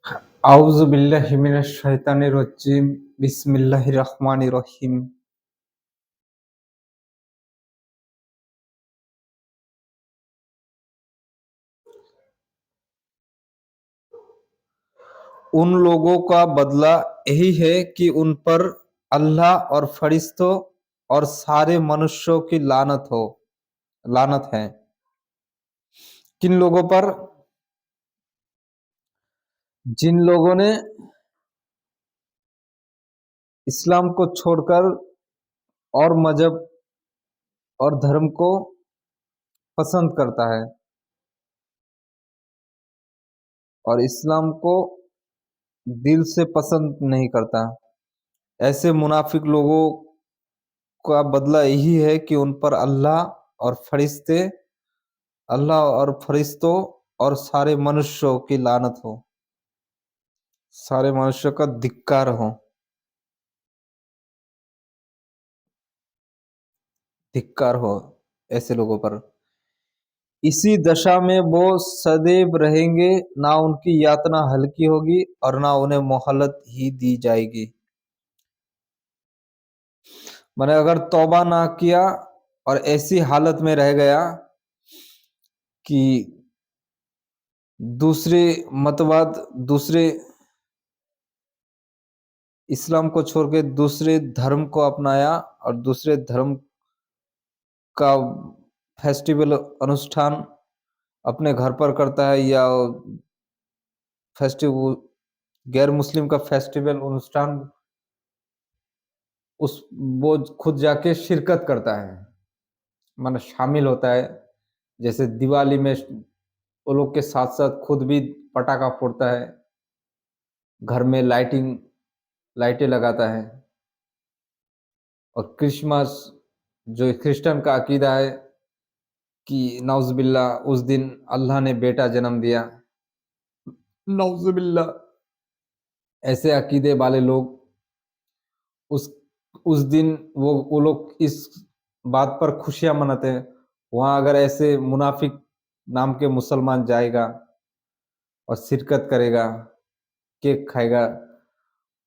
आउज़ु बिल्लाहि मिनश शैतानिर रजीम बिस्मिल्लाहिर रहमानिर रहीम। उन लोगों का बदला यही है कि उन पर अल्लाह और फरिश्तों और सारे मनुष्यों की लानत है। किन लोगों पर? जिन लोगों ने इस्लाम को छोड़कर और मजहब और धर्म को पसंद करता है और इस्लाम को दिल से पसंद नहीं करता। ऐसे मुनाफिक लोगों का बदला यही है कि उन पर अल्लाह और फरिश्तों और सारे मनुष्यों की लानत हो, सारे मनुष्यों का धिक्कार हो ऐसे लोगों पर। इसी दशा में वो सदैव रहेंगे, ना उनकी यातना हल्की होगी और ना उन्हें मोहलत ही दी जाएगी। मैंने अगर तौबा ना किया और ऐसी हालत में रह गया कि दूसरे मतवाद, दूसरे इस्लाम को छोड़ के दूसरे धर्म को अपनाया और दूसरे धर्म का फेस्टिवल अनुष्ठान अपने घर पर करता है या फेस्टिव गैर मुस्लिम का फेस्टिवल अनुष्ठान उस वो खुद जाके शिरकत करता है, माने शामिल होता है। जैसे दिवाली में वो लोग के साथ-साथ खुद भी पटाखा फोड़ता है, घर में लाइटें लगाता है। और क्रिसमस जो क्रिश्चियन का अकीदा है कि नाउज़ुबिल्लाह उस दिन अल्लाह ने बेटा जन्म दिया। नाउज़ुबिल्लाह ऐसे अकीदे वाले लोग उस उस दिन वो लोग इस बात पर खुशियाँ मनाते हैं। वहाँ अगर ऐसे मुनाफिक नाम के मुसलमान जाएगा और शिरकत करेगा, केक खाएगा,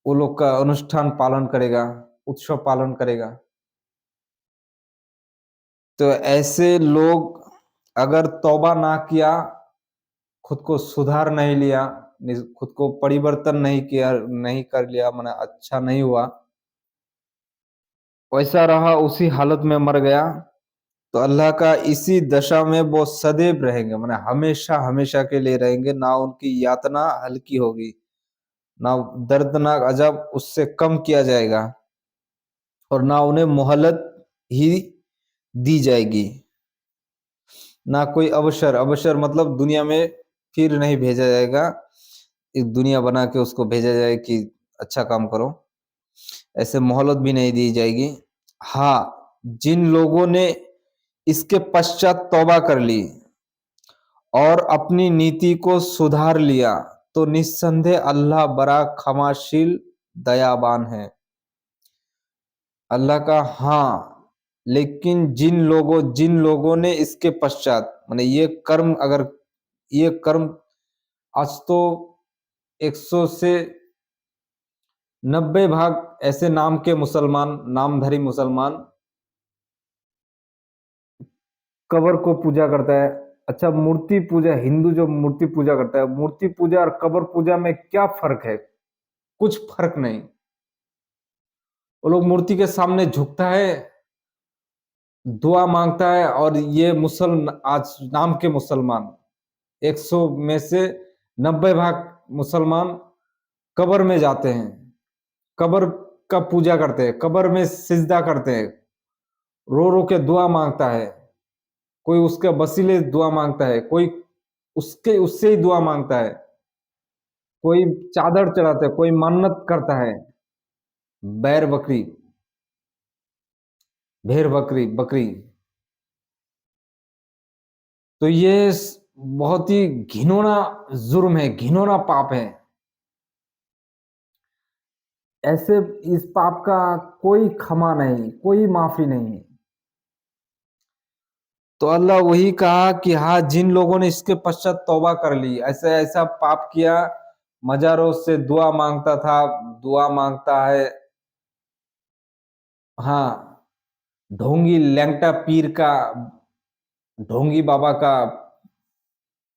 वो लोग का अनुष्ठान पालन करेगा, उत्सव पालन करेगा। तो ऐसे लोग अगर तौबा ना किया, खुद को सुधार नहीं लिया, खुद को परिवर्तन नहीं कर लिया, माने अच्छा नहीं हुआ, वैसा रहा उसी हालत में मर गया, तो अल्लाह का इसी दशा में वो सदैव रहेंगे, माने हमेशा-हमेशा के लिए रहेंगे, ना उनकी यातना हल्की होगी, ना दर्दनाक अज़ाब उससे कम किया जाएगा और ना उन्हें मोहलत ही दी जाएगी। ना कोई अवसर मतलब दुनिया में फिर नहीं भेजा जाएगा, एक दुनिया बना के उसको भेजा जाए कि अच्छा काम करो, ऐसे मोहलत भी नहीं दी जाएगी। हाँ, जिन लोगों ने इसके पश्चात तौबा कर ली और अपनी नीति को सुधार लिया, तो निस्संदेह अल्लाह बड़ा क्षमाशील, दयावान है। अल्लाह का हाँ, लेकिन जिन लोगों ने इसके पश्चात माने ये कर्म आज तो 100 से 90 भाग ऐसे नामधारी मुसलमान कब्र को पूजा करता है। अच्छा, मूर्ति पूजा, हिंदू जो मूर्ति पूजा करता है, मूर्ति पूजा और कब्र पूजा में क्या फ़र्क है? कुछ फ़र्क नहीं। वो लोग मूर्ति के सामने झुकता है, दुआ माँगता है और ये आज नाम के मुसलमान 100 में से 90 भाग मुसलमान कब्र में जाते हैं, कब्र का पूजा करते हैं, कब्र में सिजदा करते हैं, रो-रो के दुआ माँगता है, कोई उसके वसीले दुआ माँगता है, कोई उससे ही दुआ माँगता है, कोई चादर चढ़ाता है, कोई मन्नत करता है, बैर बकरी, भेड़ बकरी बकरी। तो ये बहुत ही घिनौना जुर्म है, घिनौना पाप है। ऐसे इस पाप का कोई क्षमा नहीं, कोई माफ़ी नहीं। तो अल्लाह वही कहा कि हाँ, जिन लोगों ने इसके पश्चात तौबा कर ली, ऐसा-ऐसा पाप किया, मजारों से दुआ मांगता था, दुआ मांगता है। हाँ, ढोंगी लैंगटा पीर का, ढोंगी बाबा का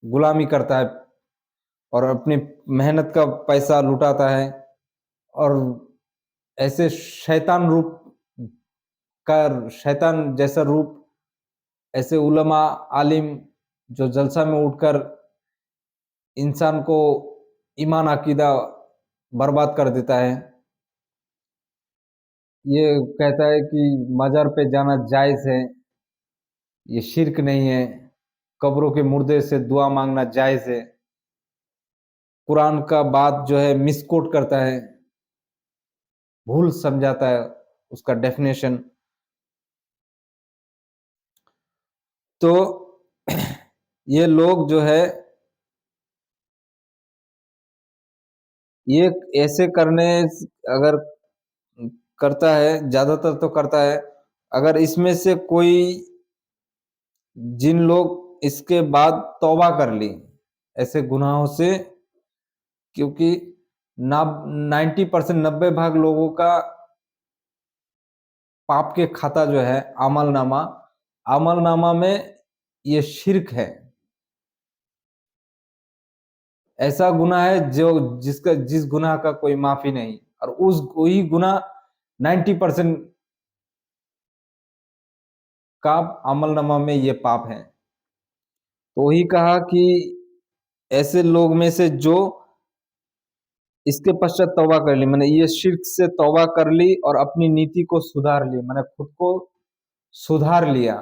गुलामी करता है और अपनी मेहनत का पैसा लुटाता है। और ऐसे शैतान रूप का, शैतान जैसा रूप, ऐसे उलमा आलिम जो जलसा में उठकर इंसान को ईमान अकीदा बर्बाद कर देता है। ये कहता है कि मज़ार पे जाना जायज़ है, ये शिर्क नहीं है। कब्रों के मुर्दे से दुआ मांगना जायज़ है। कुरान का बात जो है मिसकोट करता है, भूल समझाता है उसका डेफिनेशन। तो ये लोग जो है, ये ऐसे करने अगर करता है, ज़्यादातर तो करता है। अगर इसमें से कोई, जिन लोग इसके बाद तौबा कर ली ऐसे गुनाहों से, क्योंकि ना 90% 90 भाग लोगों का पाप के खाता जो है अमलनामा, अमलनामा में ये शिर्क है। ऐसा गुनाह है जो जिसका जिस गुनाह का कोई माफी नहीं, और उस वही गुनाह 90% का अमलनामा में ये पाप है। तो वही कहा कि ऐसे लोग में से जो इसके पश्चात तौबा कर ली, मैंने ये शिर्क से तौबा कर ली और अपनी नीति को सुधार ली, मैंने खुद को सुधार लिया,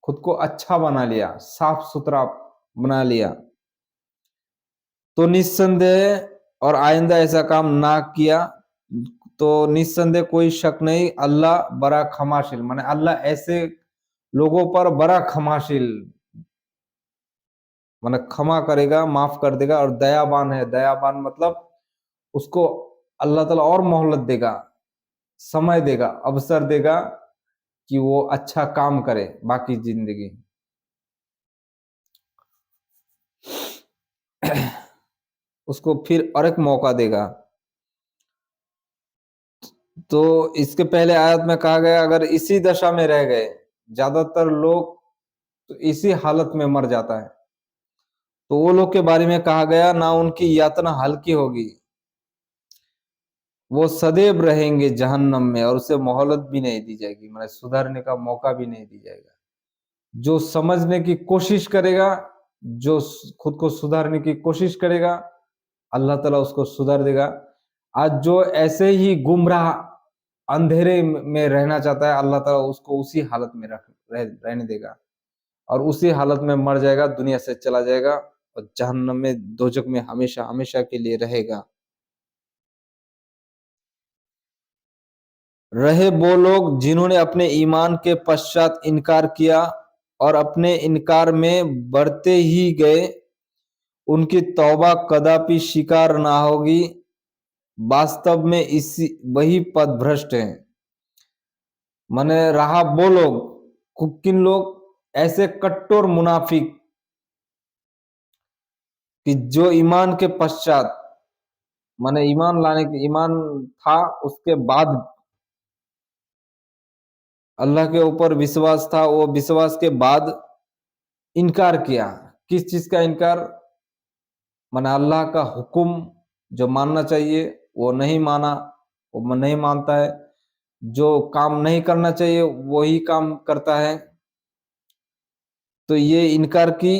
खुद को अच्छा बना लिया, साफ सुथरा बना लिया, तो निस्संदेह और आइंदा ऐसा काम ना किया तो निस्संदेह कोई शक नहीं, अल्लाह बड़ा क्षमाशील, माने अल्लाह ऐसे लोगों पर बड़ा क्षमाशील, माने क्षमा करेगा, माफ कर देगा और दयावान है। दयावान मतलब उसको अल्लाह ताला और मोहलत देगा, समय देगा, अवसर देगा कि वो अच्छा काम करे बाकी जिंदगी। उसको फिर और एक मौका देगा। तो इसके पहले आयत में कहा गया अगर इसी दशा में रह गए, ज्यादातर लोग तो इसी हालत में मर जाता है, तो वो लोग के बारे में कहा गया ना उनकी यातना हल्की होगी, वो सदैव रहेंगे जहन्नम में और उसे मोहलत भी नहीं दी जाएगी, मतलब सुधरने का मौका भी नहीं दी जाएगा। जो समझने की कोशिश करेगा, जो खुद को सुधारने की कोशिश करेगा, अल्लाह ताला उसको सुधार देगा। आज जो ऐसे ही गुमराह अंधेरे में रहना चाहता है, अल्लाह ताला उसको उसी हालत में रहने देगा और उसी हालत में मर जाएगा, दुनिया से चला जाएगा और जहन्नम में, दोजक में हमेशा हमेशा के लिए रहेगा। रहे वो लोग जिन्होंने अपने ईमान के पश्चात इनकार किया और अपने इनकार में बढ़ते ही गए, उनकी तौबा कदापि स्वीकार ना होगी। वास्तव में इसी वही पथभ्रष्ट हैं। माने रहा वो लोग, किन लोग, ऐसे कट्टर मुनाफिक कि जो ईमान के पश्चात, माने ईमान लाने के, ईमान था उसके बाद अल्लाह के ऊपर विश्वास था, वो विश्वास के बाद इनकार किया। किस चीज का इनकार? माने अल्लाह का हुक्म जो मानना चाहिए वो नहीं माना, वो नहीं मानता है। जो काम नहीं करना चाहिए वही काम करता है। तो ये इनकार की,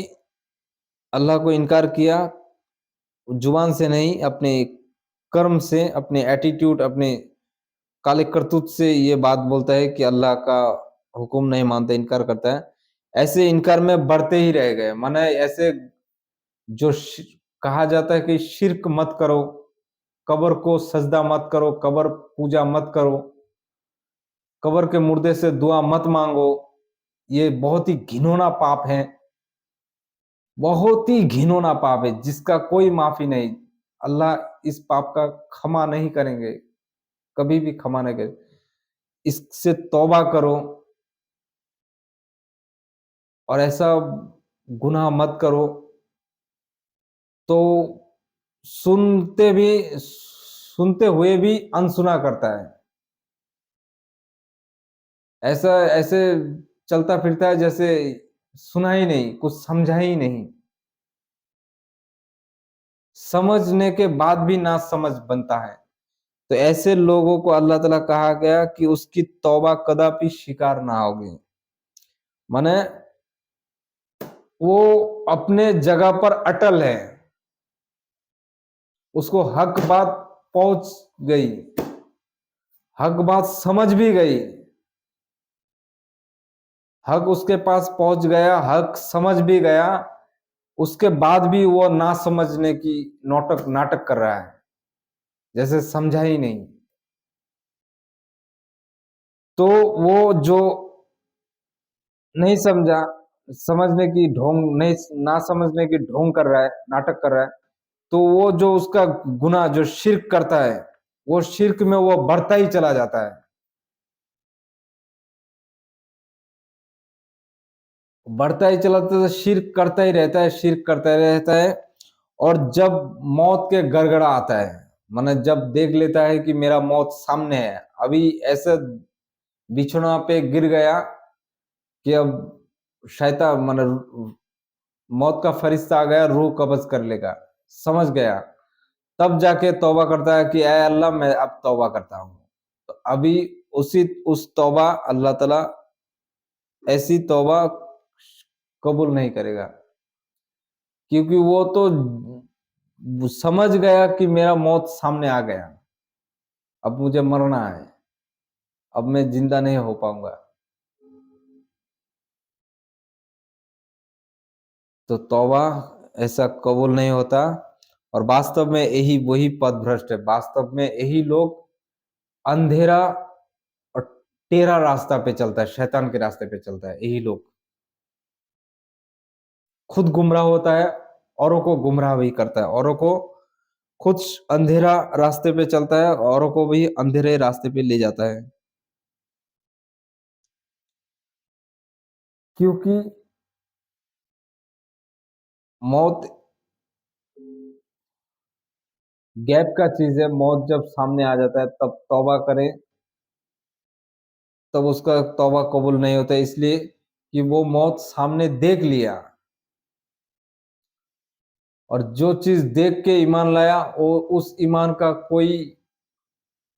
अल्लाह को इनकार किया, जुबान से नहीं, अपने कर्म से, अपने एटीट्यूड, अपने काले करतूत से ये बात बोलता है कि अल्लाह का हुक्म नहीं मानता, इनकार करता है। ऐसे इनकार में बढ़ते ही रह गए। माने ऐसे जो कहा जाता है कि शिर्क मत करो, कब्र को सजदा मत करो, कब्र पूजा मत करो, कब्र के मुर्दे से दुआ मत मांगो, ये बहुत ही घिनौना पाप है, बहुत ही घिनौना पाप है जिसका कोई माफी नहीं। अल्लाह इस पाप का क्षमा नहीं करेंगे, कभी भी क्षमा नहीं करेंगे। इससे तौबा करो और ऐसा गुनाह मत करो, तो सुनते हुए भी अनसुना करता है। ऐसा ऐसे चलता फिरता है जैसे सुना ही नहीं, कुछ समझा ही नहीं। समझने के बाद भी ना समझ बनता है। तो ऐसे लोगों को अल्लाह ताला कहा गया कि उसकी तौबा कदापि स्वीकार ना होगी। माने वो अपने जगह पर अटल है, उसको हक बात पहुंच गई, हक बात समझ भी गई, हक उसके पास पहुंच गया, हक समझ भी गया, उसके बाद भी वो ना समझने की नाटक नाटक कर रहा है, जैसे समझा ही नहीं। तो वो जो नहीं समझा, समझने की ढोंग नहीं, ना समझने की ढोंग कर रहा है, नाटक कर रहा है, तो वो जो उसका गुनाह जो शिर्क करता है, वो शिर्क में वो बढ़ता ही चला जाता है, बढ़ता ही चला जाता है, शिर्क करता ही रहता है, शिर्क करता ही रहता है। और जब मौत के गड़गड़ा आता है, माने जब देख लेता है कि मेरा मौत सामने है, अभी ऐसे बिछुआ पे गिर गया कि अब शैतान माने मौत का फरिश्ता आ गया, रूह कब्ज कर लेगा, समझ गया, तब जाके तौबा करता है कि ऐ अल्लाह मैं अब तौबा करता हूँ। तो अभी उस तौबा अल्लाह ताला ऐसी तौबा कबूल नहीं करेगा, क्योंकि वो तो समझ गया कि मेरा मौत सामने आ गया, अब मुझे मरना है, अब मैं जिंदा नहीं हो पाऊंगा। तो तौबा ऐसा कबूल नहीं होता। और वास्तव में यही वही पथ भ्रष्ट है, वास्तव में यही लोग अंधेरा और टेढ़ा रास्ता पे चलता है, शैतान के रास्ते पे चलता है, यही लोग खुद गुमराह होता है, औरों को गुमराह भी करता है, औरों को खुद अंधेरा रास्ते पे चलता है, औरों को भी अंधेरे रास्ते पे ले जाता है। क्योंकि मौत गैप का चीज है, मौत जब सामने आ जाता है तब तौबा करें, तब उसका तौबा कबूल नहीं होता, इसलिए कि वो मौत सामने देख लिया, और जो चीज देख के ईमान लाया वो उस ईमान का कोई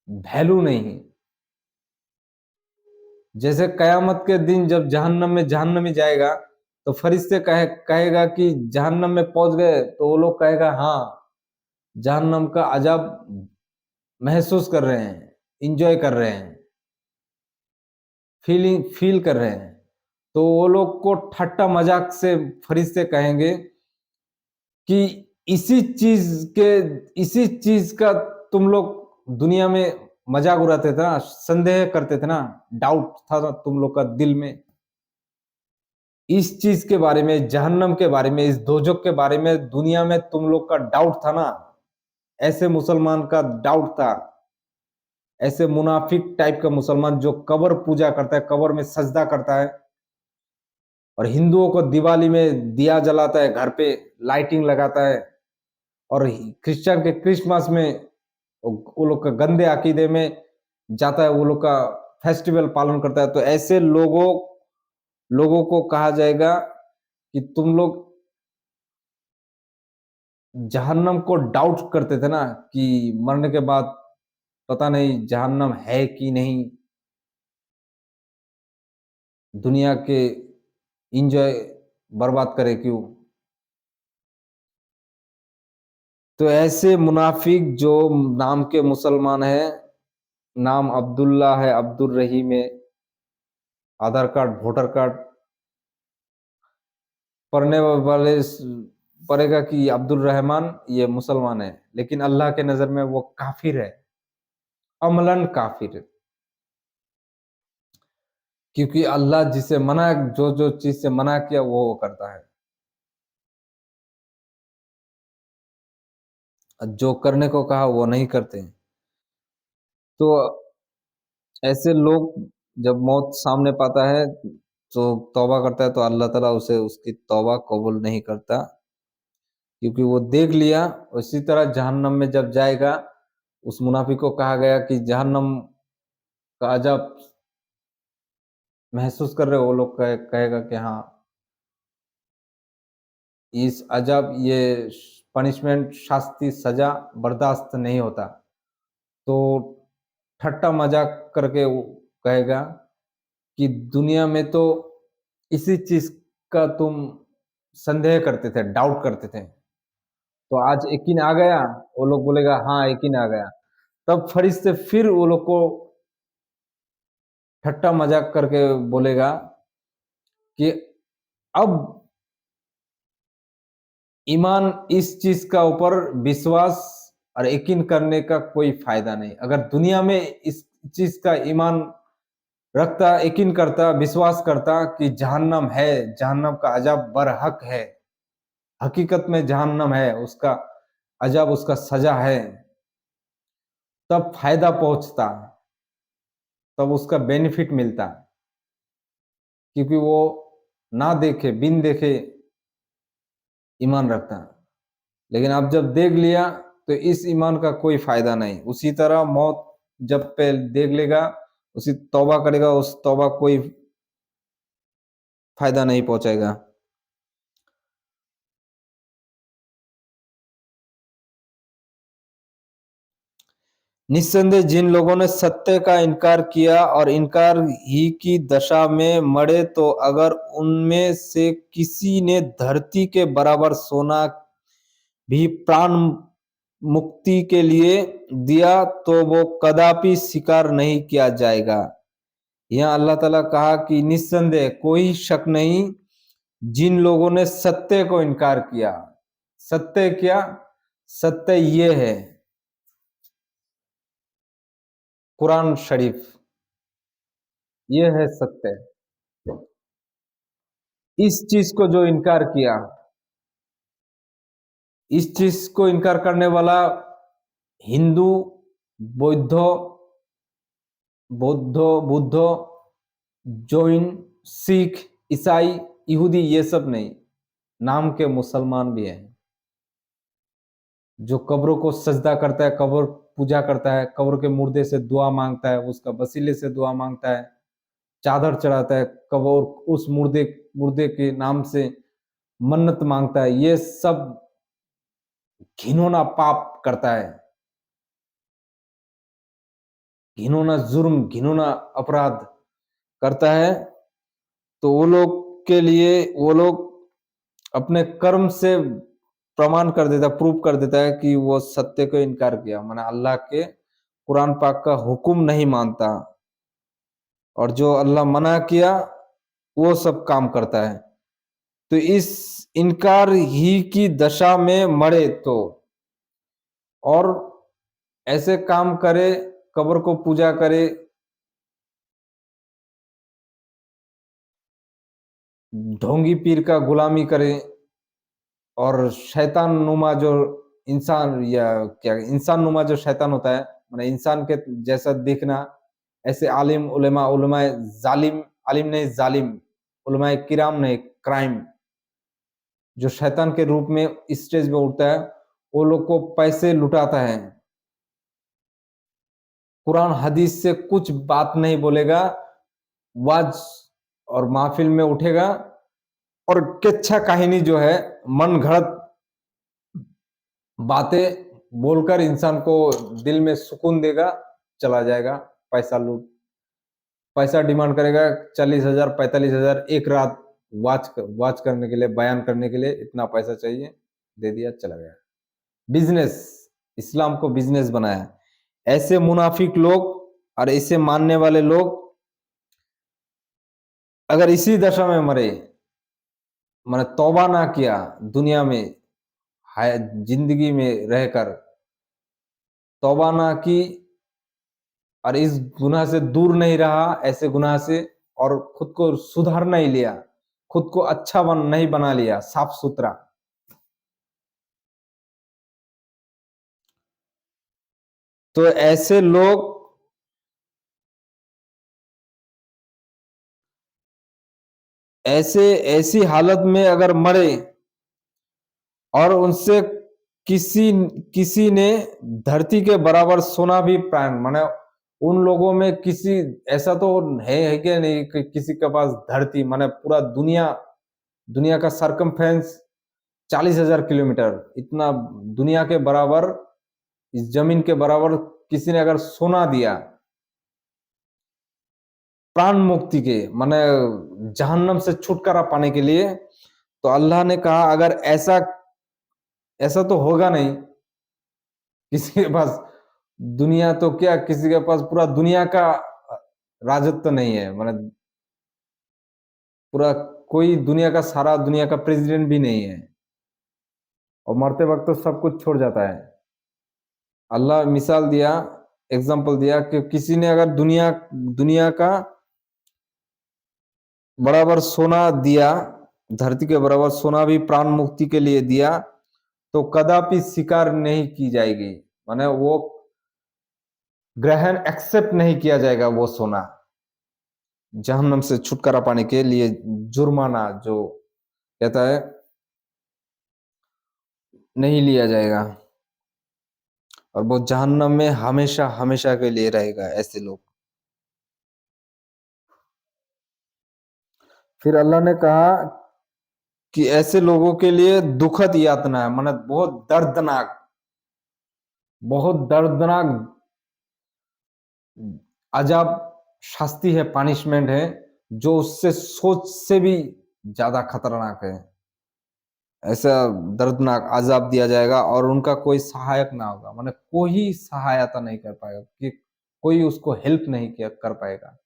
वैल्यू नहीं है। जैसे कयामत के दिन जब जहन्नम में जहन्नमी जाएगा, तो फरिश्ते कहेगा कि जहन्नम में पहुंच गए, तो वो लोग कहेगा हाँ, जहन्नम का अजाब महसूस कर रहे हैं, इंजॉय कर रहे हैं, फील कर रहे हैं। तो वो लोग को ठट्टा मजाक से फरिश्ते कहेंगे कि इसी चीज के इसी चीज का तुम लोग दुनिया में मजाक उड़ाते थे ना, संदेह करते थे ना, डाउट था ना तुम लोग का दिल में, इस चीज के बारे में, जहन्नम के बारे में, इस दोजक के बारे में दुनिया में तुम लोग का डाउट था ना, ऐसे मुसलमान का डाउट था, ऐसे मुनाफिक टाइप का मुसलमान जो कब्र पूजा करता है, कब्र में सजदा करता है, और हिंदुओं को दिवाली में दिया जलाता है, घर पे लाइटिंग लगाता है, और क्रिश्चियन के क्रिसमस में वो लोग का गंदे अकीदे में जाता है, वो लोग का फेस्टिवल पालन करता है। तो ऐसे लोगों लोगों को कहा जाएगा कि तुम लोग जहन्नम को डाउट करते थे ना, कि मरने के बाद पता नहीं जहन्नम है कि नहीं, दुनिया के इंजॉय बर्बाद करे क्यों। तो ऐसे मुनाफिक जो नाम के मुसलमान है, नाम अब्दुल्ला है, अब्दुल रहीम है, आधार कार्ड वोटर कार्ड पढ़ने वाले पढ़ेगा कि अब्दुल रहमान ये मुसलमान है, लेकिन अल्लाह के नजर में वो काफिर है, अमलन काफिर है। क्योंकि अल्लाह जिसे मना, जो जो चीज से मना किया वो करता है, जो करने को कहा वो नहीं करते। तो ऐसे लोग जब मौत सामने पाता है तो तौबा करता है, तो अल्लाह ताला उसे उसकी तौबा कबूल नहीं करता। क्योंकि वो देख लिया। उसी तरह जहन्नम में जब जाएगा, उस मुनाफिक को कहा गया कि जहन्नम का अजाब महसूस कर रहे हो, वो लोग कहेगा कि हाँ, इस अजाब, ये पनिशमेंट, शास्ति, सजा बर्दाश्त नहीं होता। तो ठट्टा मजाक करके वो कहेगा कि दुनिया में तो इसी चीज का तुम संदेह करते थे, डाउट करते थे, तो आज यकीन आ गया। वो लोग बोलेगा हाँ यकीन आ गया। तब फरिश्ते फिर वो लोग को ठट्टा मजाक करके बोलेगा कि अब ईमान, इस चीज का ऊपर विश्वास और यकीन करने का कोई फायदा नहीं। अगर दुनिया में इस चीज का ईमान रखता, यकीन करता, विश्वास करता कि जहन्नम है, जहन्नम का अजाब बरहक है, हकीकत में जहन्नम है, उसका अजाब, उसका सजा है, तब फायदा पहुंचता, तब उसका बेनिफिट मिलता। क्योंकि वो ना देखे, बिन देखे ईमान रखता। लेकिन अब जब देख लिया तो इस ईमान का कोई फायदा नहीं। उसी तरह मौत जब पे देख लेगा, उसी तौबा करेगा, उस तौबा कोई फायदा नहीं पहुंचाएगा। निस्संदेह जिन लोगों ने सत्य का इनकार किया और इनकार ही की दशा में मरे, तो अगर उनमें से किसी ने धरती के बराबर सोना भी प्राण मुक्ति के लिए दिया, तो वो कदापि स्वीकार नहीं किया जाएगा। यहाँ अल्लाह ताला कहा कि निस्संदेह, कोई शक नहीं, जिन लोगों ने सत्य को इनकार किया। सत्य क्या? सत्य ये है कुरान शरीफ, ये है सत्य। इस चीज को जो इनकार किया, इस चीज को इनकार करने वाला हिंदू, बौद्ध, बुद्ध, जैन, सिख, ईसाई, यहूदी, ये सब नहीं, नाम के मुसलमान भी हैं, जो कब्रों को सजदा करता है, कब्र पूजा करता है, कब्र के मुर्दे से दुआ मांगता है, उसका वसीले से दुआ मांगता है, चादर चढ़ाता है, कब्र उस मुर्दे मुर्दे के नाम से मन्नत मांगता है, ये सब घिनौना पाप करता है, घिनौना जुर्म, घिनौना अपराध करता है। तो वो लोग के लिए, वो लोग अपने कर्म से प्रमाण कर देता, प्रूव कर देता है कि वो सत्य को इनकार किया, माने अल्लाह के कुरान पाक का हुक्म नहीं मानता, और जो अल्लाह मना किया वो सब काम करता है। तो इस इनकार ही की दशा में मरे तो, और ऐसे काम करे, कब्र को पूजा करे, ढोंगी पीर का गुलामी करे, और शैतान नुमा जो इंसान, या क्या इंसान नुमा जो शैतान होता है, माने इंसान के जैसा दिखना, ऐसे आलिम उलेमा, उलमाए जालिम, आलिम नहीं जालिम, उलमाए किराम नहीं क्राइम, जो शैतान के रूप में स्टेज पे उठता है, वो लोग को पैसे लुटाता है, कुरान हदीस से कुछ बात नहीं बोलेगा, वाज और महफिल में उठेगा और किच्छा कहानी जो है, मन घड़त बातें बोलकर इंसान को दिल में सुकून देगा, चला जाएगा। पैसा लूट, पैसा डिमांड करेगा, 40,000, 45,000 एक रात वाच करने के लिए, बयान करने के लिए इतना पैसा चाहिए, दे दिया, चला गया। बिजनेस, इस्लाम को बिजनेस बनाया। ऐसे मुनाफिक लोग और ऐसे मानने वाले लोग अगर इसी दशा में मरे, मैंने तौबा ना किया दुनिया में, जिंदगी में रहकर तौबा ना की, और इस गुनाह से दूर नहीं रहा, ऐसे गुनाह से, और खुद को सुधार नहीं लिया, खुद को अच्छा नहीं बना लिया, साफ सुथरा, तो ऐसे लोग ऐसे ऐसी हालत में अगर मरे, और उनसे किसी किसी ने धरती के बराबर सोना भी प्राण, माने उन लोगों में किसी ऐसा तो है कि नहीं कि किसी के पास धरती माने पूरा दुनिया, दुनिया का सरकमफेरेंस 40,000 किलोमीटर, इतना दुनिया के बराबर, इस जमीन के बराबर किसी ने अगर सोना दिया प्राण मुक्ति के माने जहन्नम से छुटकारा पाने के लिए, तो अल्लाह ने कहा अगर ऐसा ऐसा तो होगा नहीं किसी के पास, दुनिया तो क्या किसी के पास पूरा दुनिया का राजत्व तो नहीं है, माने पूरा कोई दुनिया का सारा दुनिया का प्रेसिडेंट भी नहीं है, और मरते वक्त तो सब कुछ छोड़ जाता है। अल्लाह मिसाल दिया, एग्जांपल दिया कि किसी ने अगर दुनिया दुनिया का बराबर सोना दिया, धरती के बराबर सोना भी प्राण मुक्ति के लिए दिया, तो कदापि स्वीकार नहीं की जाएगी, माने वो ग्रहण एक्सेप्ट नहीं किया जाएगा, वो सोना जहन्नम से छुटकारा पाने के लिए जुर्माना जो कहता है नहीं लिया जाएगा, और वो जहन्नम में हमेशा हमेशा के लिए रहेगा ऐसे लोग। फिर अल्लाह ने कहा कि ऐसे लोगों के लिए दुखद यातना है, माने बहुत दर्दनाक अजाब, शास्ति है, पनिशमेंट है, जो उससे सोच से भी ज्यादा खतरनाक है। ऐसा दर्दनाक अजाब दिया जाएगा और उनका कोई सहायक ना होगा, माने कोई सहायता नहीं कर पाएगा कि कोई उसको हेल्प नहीं किया कर पाएगा।